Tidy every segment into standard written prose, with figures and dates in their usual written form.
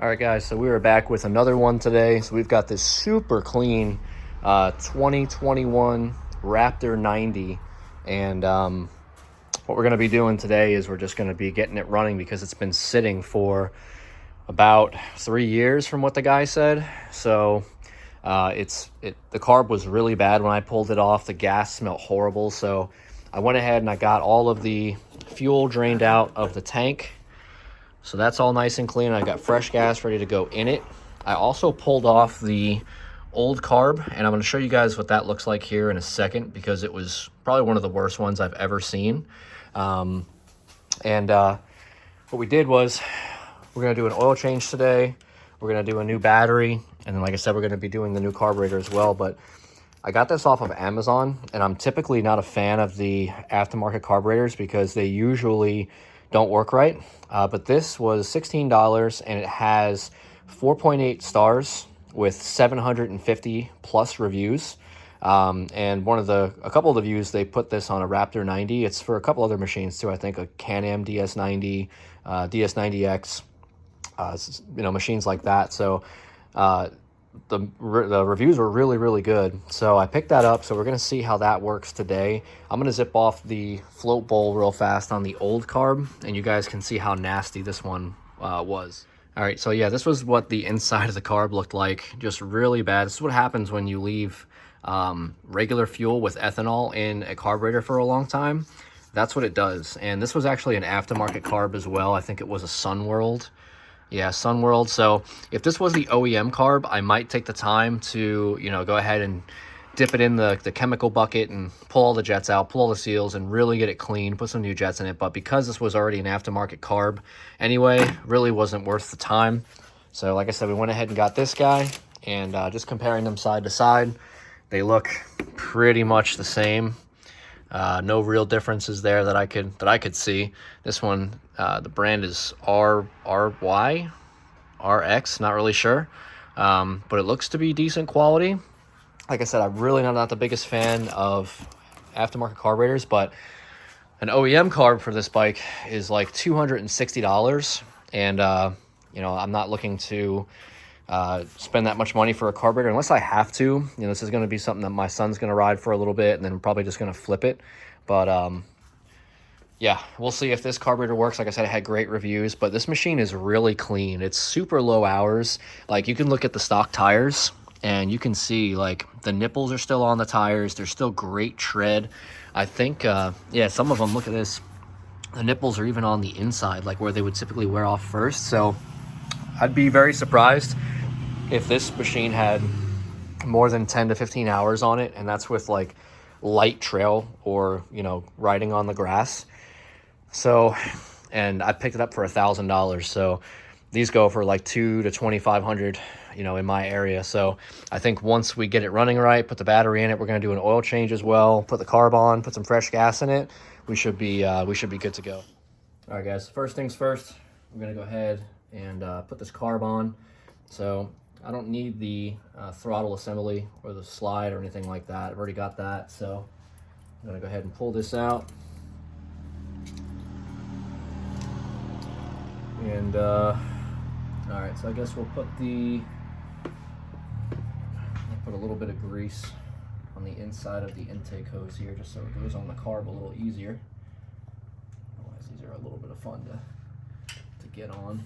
All right, guys, so we are back with another one today. So we've got this super clean 2021 Raptor 90. And what we're going to be doing today is we're just going to be getting it running because it's been sitting for about 3 years from what the guy said. So the carb was really bad when I pulled it off. The gas smelled horrible. So I went ahead and I got all of the fuel drained out of the tank. So that's all nice and clean. I got fresh gas ready to go in it. I also pulled off the old carb, and I'm going to show you guys what that looks like here in a second because it was probably one of the worst ones I've ever seen. What we did was we're going to do an oil change today. We're going to do a new battery, and then like I said, we're going to be doing the new carburetor as well. But I got this off of Amazon, and I'm typically not a fan of the aftermarket carburetors because they usually don't work right. But this was $16, and it has 4.8 stars with 750 plus reviews. And a couple of the views, they put this on a Raptor 90. It's for a couple other machines too. I think a Can-Am DS90, DS90X, machines like that. So the reviews were really, really good. So I picked that up. So we're going to see how that works today. I'm going to zip off the float bowl real fast on the old carb, and you guys can see how nasty this one was. All right, so yeah, this was what the inside of the carb looked like. Just really bad. This is what happens when you leave regular fuel with ethanol in a carburetor for a long time. That's what it does. And this was actually an aftermarket carb as well. I think it was a Sunworld. Yeah, Sunworld. So if this was the OEM carb, I might take the time to, go ahead and dip it in the chemical bucket and pull all the jets out, pull all the seals, and really get it clean, put some new jets in it. But because this was already an aftermarket carb anyway, really wasn't worth the time. So like I said, we went ahead and got this guy, and just comparing them side to side, they look pretty much the same. No real differences there that I could see. This one, the brand is RY, RX, not really sure, but it looks to be decent quality. Like I said, I'm really not the biggest fan of aftermarket carburetors, but an OEM carb for this bike is like $260, and I'm not looking to spend that much money for a carburetor unless I have to. This is going to be something that my son's going to ride for a little bit, and then I'm probably just going to flip it. But yeah, we'll see if this carburetor works. Like I said, it had great reviews, but this machine is really clean. It's super low hours. Like, you can look at the stock tires and you can see like the nipples are still on the tires. There's still great tread. I think, some of them, look at this. The nipples are even on the inside, like where they would typically wear off first. So I'd be very surprised if this machine had more than 10 to 15 hours on it, and that's with like light trail or, riding on the grass. So, and I picked it up for $1,000. So these go for like $200 to $2,500, in my area. So I think once we get it running right, put the battery in it, we're going to do an oil change as well, put the carb on, put some fresh gas in it. We should be good to go. All right, guys, first things first, we're going to go ahead and put this carb on. So I don't need the throttle assembly or the slide or anything like that. I've already got that. So I'm going to go ahead and pull this out. And all right, so I guess we'll put a little bit of grease on the inside of the intake hose here, just so it goes on the carb a little easier. Otherwise, these are a little bit of fun to get on.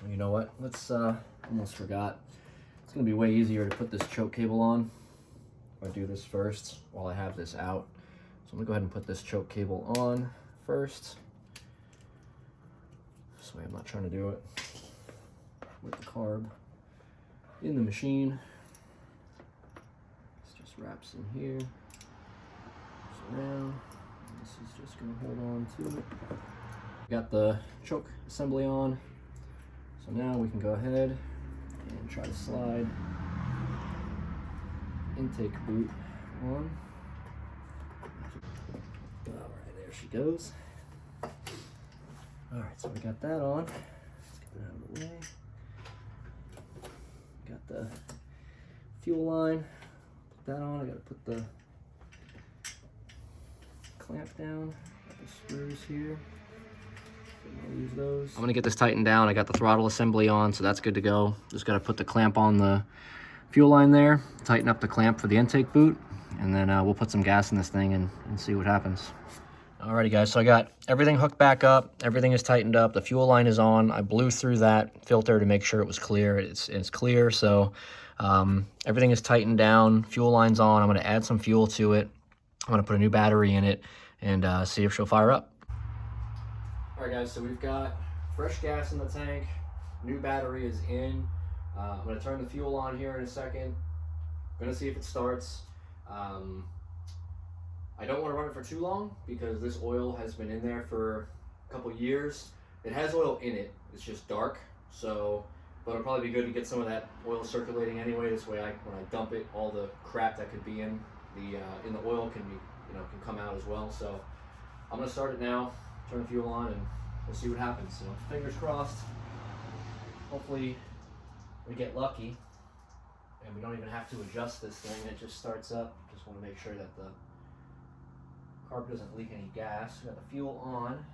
You know what? Let's almost forgot. It's gonna be way easier to put this choke cable on. I do this first while I have this out. So I'm gonna go ahead and put this choke cable on first. This way I'm not trying to do it with the carb in the machine. This just wraps in here, around. This is just gonna hold on to it. Got the choke assembly on. So now we can go ahead and try to slide intake boot on. All right, there she goes. All right, so we got that on. Let's get that out of the way. Got the fuel line. Put that on. I got to put the clamp down. Got the screws here. I'll use those. I'm gonna get this tightened down. I got the throttle assembly on, so that's good to go. Just gotta put the clamp on the fuel line there, tighten up the clamp for the intake boot, and then we'll put some gas in this thing and see what happens. Alrighty guys, so I got everything hooked back up, everything is tightened up, the fuel line is on. I blew through that filter to make sure it was clear. It's clear, so everything is tightened down, fuel line's on. I'm gonna add some fuel to it. I'm gonna put a new battery in it and see if she'll fire up. Alright guys, so we've got fresh gas in the tank, new battery is in. I'm gonna turn the fuel on here in a second. I'm gonna see if it starts. I don't want to run it for too long because this oil has been in there for a couple years. It has oil in it, it's just dark, so, but it'll probably be good to get some of that oil circulating anyway. This way, when I dump it, all the crap that could be in the oil can be, can come out as well. So I'm gonna start it now, turn the fuel on, and we'll see what happens. So fingers crossed. Hopefully we get lucky and we don't even have to adjust this thing. It just starts up. Just want to make sure that the carb doesn't leak any gas. We got the fuel on.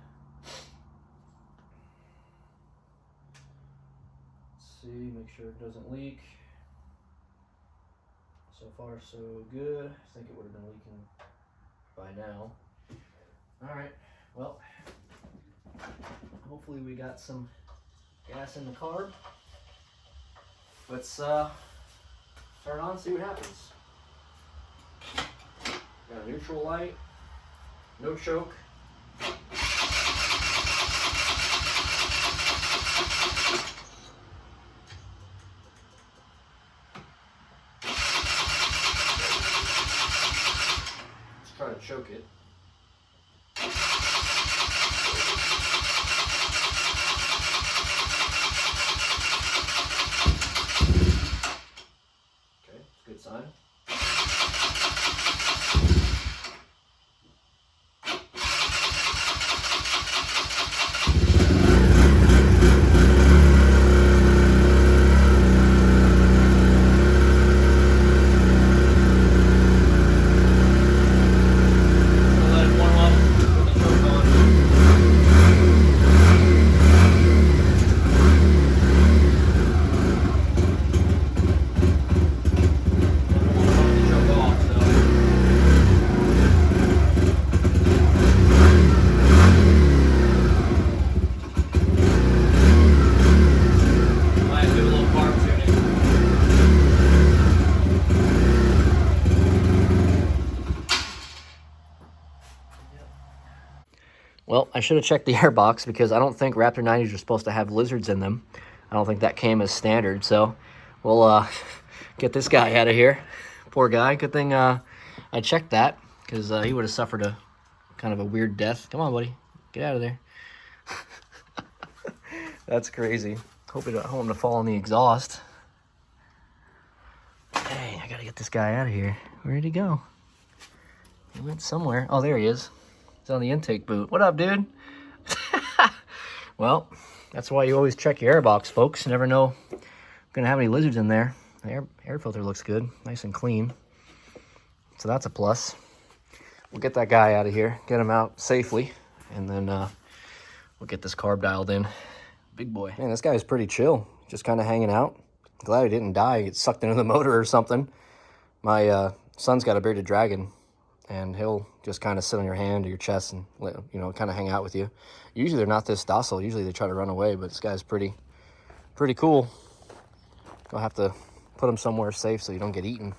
Let's see, make sure it doesn't leak. So far so good. I think it would have been leaking by now. Alright, well, hopefully we got some gas in the carb. Let's turn it on and see what happens. Got a neutral light. No choke. Okay, let's try to choke it. Okay, it's a good sign. Well, I should have checked the air box because I don't think Raptor 90s are supposed to have lizards in them. I don't think that came as standard, so we'll get this guy out of here. Poor guy. Good thing I checked that because he would have suffered a kind of a weird death. Come on, buddy. Get out of there. That's crazy. Hope I don't want him to fall in the exhaust. Dang, I gotta get this guy out of here. Where did he go? He went somewhere. Oh, there he is. He's on the intake boot. What up, dude? Well, that's why you always check your air box, folks. You never know if you're gonna have any lizards in there. The air filter looks good, nice and clean. So that's a plus. We'll get that guy out of here, get him out safely, and then we'll get this carb dialed in. Big boy. Man, this guy's pretty chill. Just kind of hanging out. Glad he didn't die. Get sucked into the motor or something. My son's got a bearded dragon, and he'll just kind of sit on your hand or your chest and, kind of hang out with you. Usually they're not this docile. Usually they try to run away, but this guy's pretty cool. I'll have to put him somewhere safe so you don't get eaten.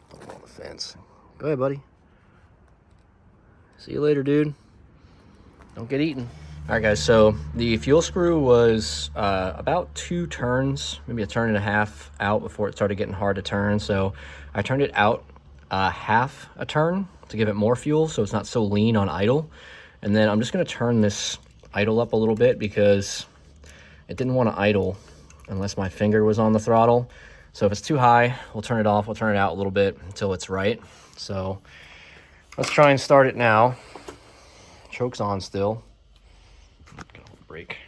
Put him on the fence. Go ahead, buddy. See you later, dude. Don't get eaten. All right, guys, so the fuel screw was about 2 turns, maybe a turn and a half out before it started getting hard to turn. So I turned it out half a turn to give it more fuel so it's not so lean on idle. And then I'm just going to turn this idle up a little bit because it didn't want to idle unless my finger was on the throttle. So if it's too high, we'll turn it off. We'll turn it out a little bit until it's right. So let's try and start it now. Choke's on still. Brake.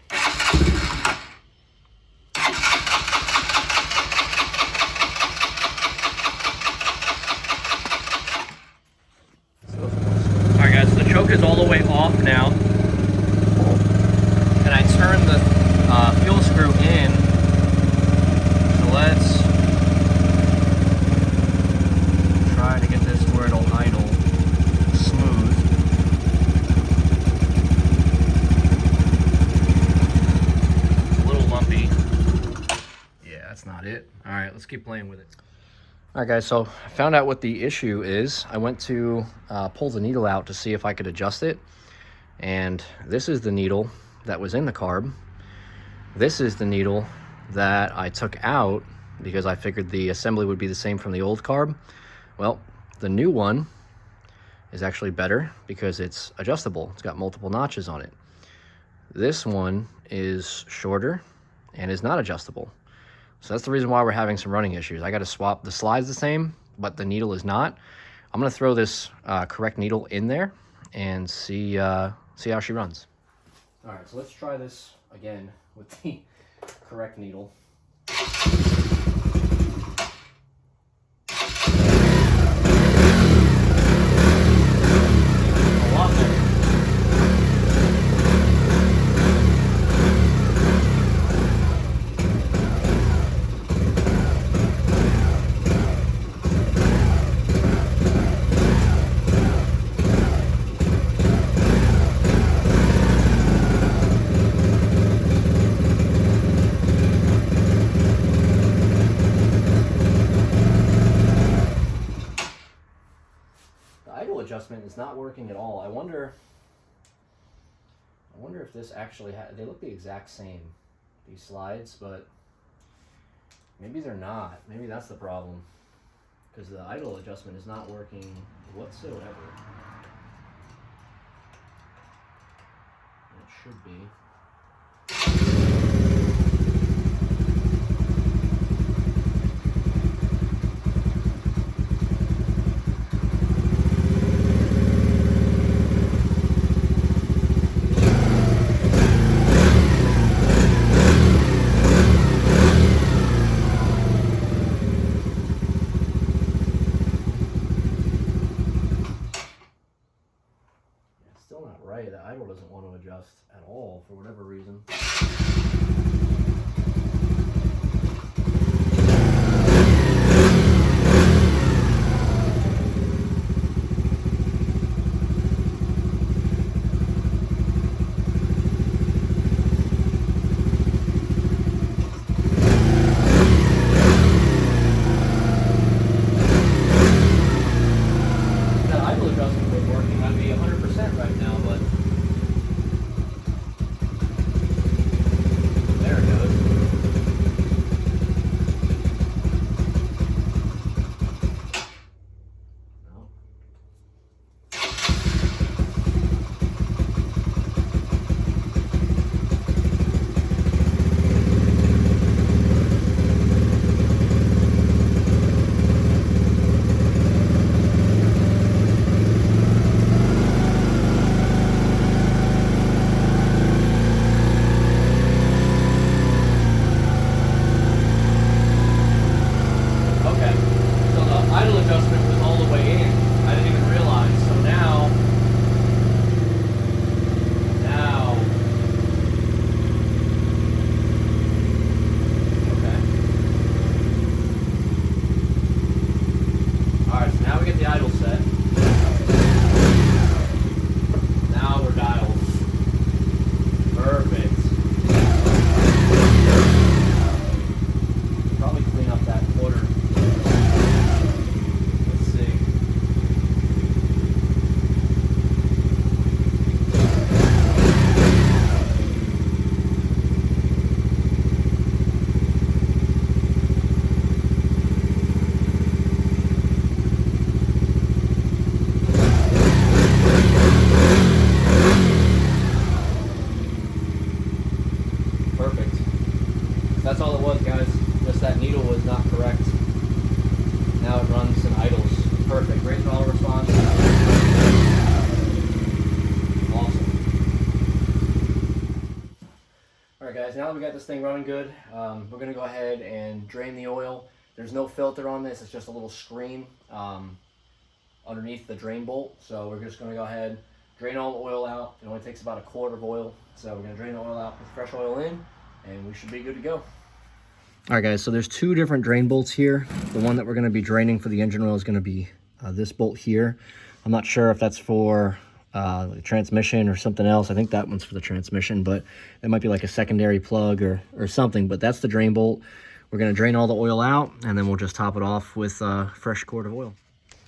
let's keep playing with it. All right, guys, so I found out what the issue is. I went to pull the needle out to see if I could adjust it. And this is the needle that was in the carb. This is the needle that I took out because I figured the assembly would be the same from the old carb. Well, the new one is actually better because it's adjustable. It's got multiple notches on it. This one is shorter and is not adjustable. So that's the reason why we're having some running issues. I got to swap the slide's the same, but the needle is not. I'm going to throw this correct needle in there and see how she runs. All right, so let's try this again with the correct needle. Adjustment is not working at all. I wonder if this actually they look the exact same, these slides, but maybe they're not. Maybe that's the problem, because the idle adjustment is not working whatsoever. It should be. Still not right. The idle doesn't want to adjust at all for whatever reason. That's all it was, guys. Just that needle was not correct. Now it runs and idles. Perfect. Great throttle response. Awesome. Alright guys, now that we got this thing running good, we're going to go ahead and drain the oil. There's no filter on this, it's just a little screen underneath the drain bolt. So we're just going to go ahead, drain all the oil out. It only takes about a quart of oil. So we're going to drain the oil out, put fresh oil in, and we should be good to go. Alright guys, so there's two different drain bolts here. The one that we're going to be draining for the engine oil is going to be this bolt here. I'm not sure if that's for the transmission or something else. I think that one's for the transmission, but it might be like a secondary plug or something, but that's the drain bolt. We're gonna drain all the oil out, and then we'll just top it off with a fresh quart of oil.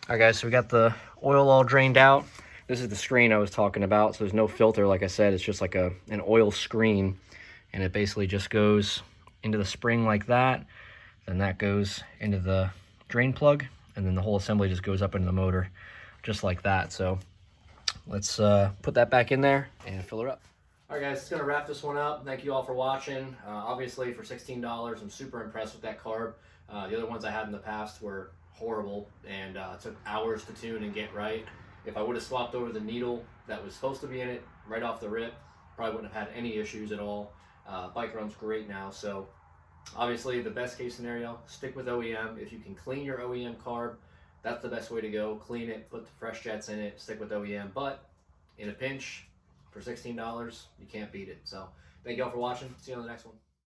All right, guys, so we got the oil all drained out. This is the screen I was talking about. So there's no filter, like I said. It's just like an oil screen, and it basically just goes into the spring like that. Then that goes into the drain plug, and then the whole assembly just goes up into the motor, just like that. So let's put that back in there and fill her up. All right, guys, it's gonna wrap this one up. Thank you all for watching. Obviously, for $16, I'm super impressed with that carb. The other ones I had in the past were horrible, and it took hours to tune and get right. If I would have swapped over the needle that was supposed to be in it right off the rip, probably wouldn't have had any issues at all. Bike runs great now, so obviously the best case scenario, stick with OEM. If you can clean your OEM carb, that's the best way to go. Clean it, put the fresh jets in it, stick with OEM. But in a pinch, for $16, you can't beat it. So thank you all for watching. See you on the next one.